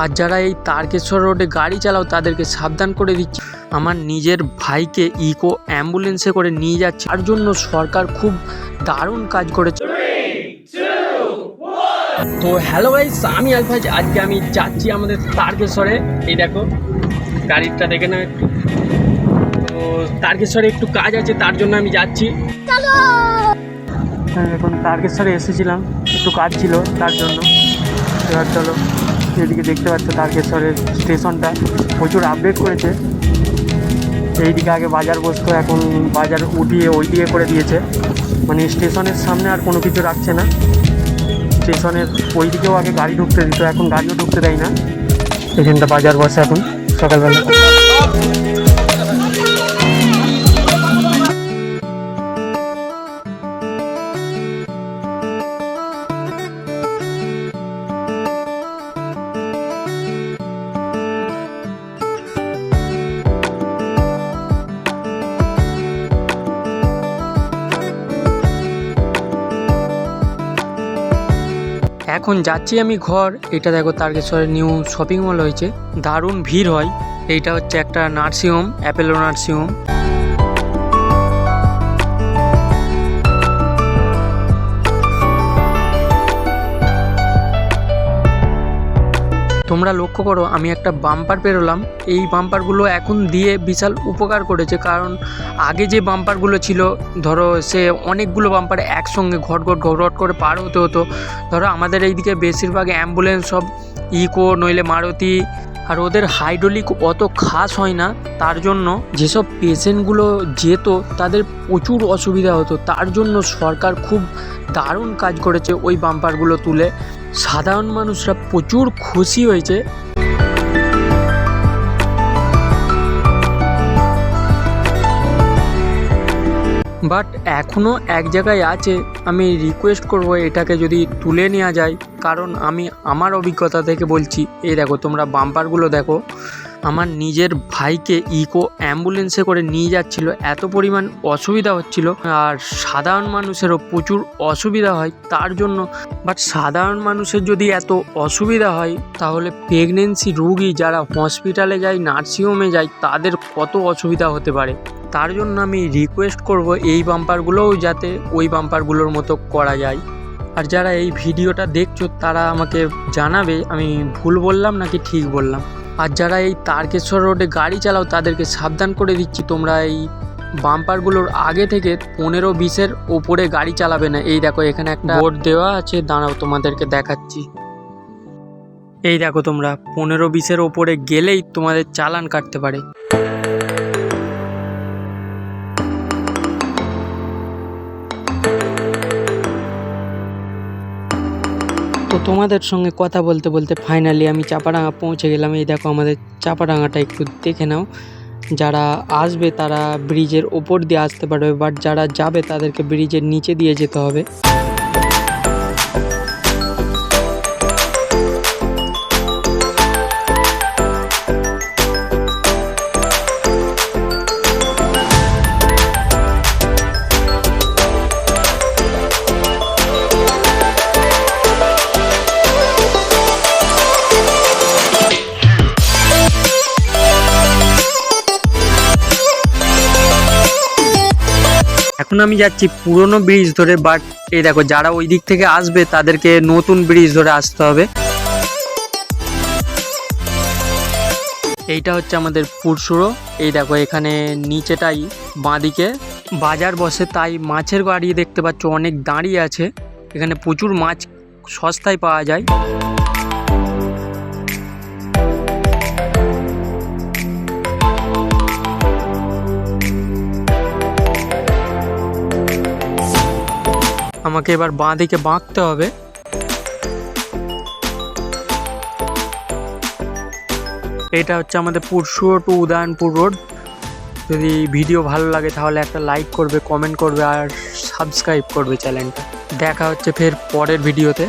আর যারা এই তারকেশ্বর রোডে গাড়ি চালাও তাদেরকে সাবধান করে দিচ্ছি। আমার নিজের ভাইকে ইকো অ্যাম্বুলেন্সে করে নিয়ে যাচ্ছে, তার জন্য সরকার খুব দারুণ কাজ করেছে। তো হ্যালো গাইস, আমি আলফাজ। আজকে আমি যাচ্ছি আমাদের তারকেশ্বরে। এই দেখো গাড়িটা দেখে না একটু। তো তারকেশ্বরে একটু কাজ আছে, তার জন্য আমি যাচ্ছি। এখন তারকেশ্বরে এসেছিলাম, একটু কাজ ছিল তার জন্য। এবার চলো, এদিকে দেখতে পাচ্ছ তারকেশ্বরের স্টেশনটা প্রচুর আপডেট করেছে। এইদিকে আগে বাজার বসতো, এখন বাজার উঠিয়ে ওই দিকে করে দিয়েছে, মানে স্টেশনের সামনে আর কোনো কিছু রাখছে না। স্টেশনের ওই দিকেও আগে গাড়ি ঢুকতে দিত, এখন গাড়িও ঢুকতে দেয় না। এখানটা বাজার বসে এখন সকালবেলা। এখন যাচ্ছি আমি ঘর। এটা দেখো তারকেশ্বরের নিউ শপিং মল হয়েছে, দারুণ ভিড় হয়। এইটা হচ্ছে একটা নার্সিংহোম, অ্যাপেলো নার্সিংহোম। তোমরা লক্ষ্য করো, আমি একটা বাম্পার পেরোলাম। এই বাম্পারগুলো এখন দিয়ে বিশাল উপকার করেছে, কারণ আগে যে বাম্পারগুলো ছিল, ধরো সে অনেকগুলো বাম্পার একসঙ্গে ঘট করে পার হতে হতো। ধরো আমাদের এইদিকে বেশিরভাগ অ্যাম্বুলেন্স সব ইকো নইলে মারুতি, আর ওদের হাইড্রোলিক অত খাস হয় না। তার জন্য যেসব পেশেন্টগুলো যেত তাদের প্রচুর অসুবিধা হতো। তার জন্য সরকার খুব দারুণ কাজ করেছে ওই বাম্পারগুলো তুলে। সাধারণ মানুষরা প্রচুর খুশি হয়েছে। বাট এখনও এক জায়গায় আছে, আমি রিকোয়েস্ট করব এটাকে যদি তুলে নেওয়া যায়, কারণ আমি আমার অভিজ্ঞতা থেকে বলছি। এই দেখো তোমরা বাম্পারগুলো দেখো। আমার নিজের ভাইকে ইকো অ্যাম্বুলেন্সে করে নিয়ে যাচ্ছিল, এত পরিমাণ অসুবিধা হচ্ছিল। আর সাধারণ মানুষেরও প্রচুর অসুবিধা হয় তার জন্য। বাট সাধারণ মানুষের যদি এত অসুবিধা হয়, তাহলে প্রেগনেন্সি রোগী যারা হসপিটালে যায়, নার্সিংহোমে যায়, তাদের কত অসুবিধা হতে পারে। তার জন্য আমি রিকোয়েস্ট করব এই বাম্পারগুলোও যাতে ওই বাম্পারগুলোর মতো করা যায়। আর যারা এই ভিডিওটা দেখছো তারা আমাকে জানাবে আমি ভুল বললাম নাকি ঠিক বললাম। আর যারা এই তারকেশ্বর রোডে গাড়ি চালাও তাদেরকে সাবধান করে দিচ্ছি, তোমরা এই বাম্পারগুলোর আগে থেকে 15-20-এর ওপরে গাড়ি চালাবে না। এই দেখো এখানে একটা বোর্ড দেওয়া আছে, দাঁড়াও তোমাদেরকে দেখাচ্ছি। এই দেখো তোমরা 15-20-এর ওপরে গেলেই তোমাদের চালান কাটতে পারে। তো তোমাদের সঙ্গে কথা বলতে বলতে ফাইনালি আমি চাপাডাঙ্গা পৌঁছে গেলাম। এই দেখো আমাদের চাপাডাঙ্গাটা একটু দেখে নাও। যারা আসবে তারা ব্রিজের ওপর দিয়ে আসতে পারবে, বাট যারা যাবে তাদেরকে ব্রিজের নিচে দিয়ে যেতে হবে। এখন আমি যাচ্ছি পুরনো ব্রিজ ধরে, বাট এই দেখো যারা ওই দিক থেকে আসবে তাদেরকে নতুন ব্রিজ ধরে আসতে হবে। এইটা হচ্ছে আমাদের পুরসুরো। এই দেখো এখানে নিচেটাই বাঁদিকে বাজার বসে, তাই মাছের গাড়ি দেখতে পাচ্ছ অনেক দাঁড়িয়ে আছে। এখানে প্রচুর মাছ সস্তায় পাওয়া যায়। আমাকে এবার বাঁ দিকে বাঁকতে হবে। এটা হচ্ছে আমাদের পুরসুরো টু উদয়নপুর রোড। যদি ভিডিও ভালো লাগে তাহলে একটা লাইক করবে, কমেন্ট করবে আর সাবস্ক্রাইব করবে চ্যানেলটা। দেখা হচ্ছে ফের পরের ভিডিওতে।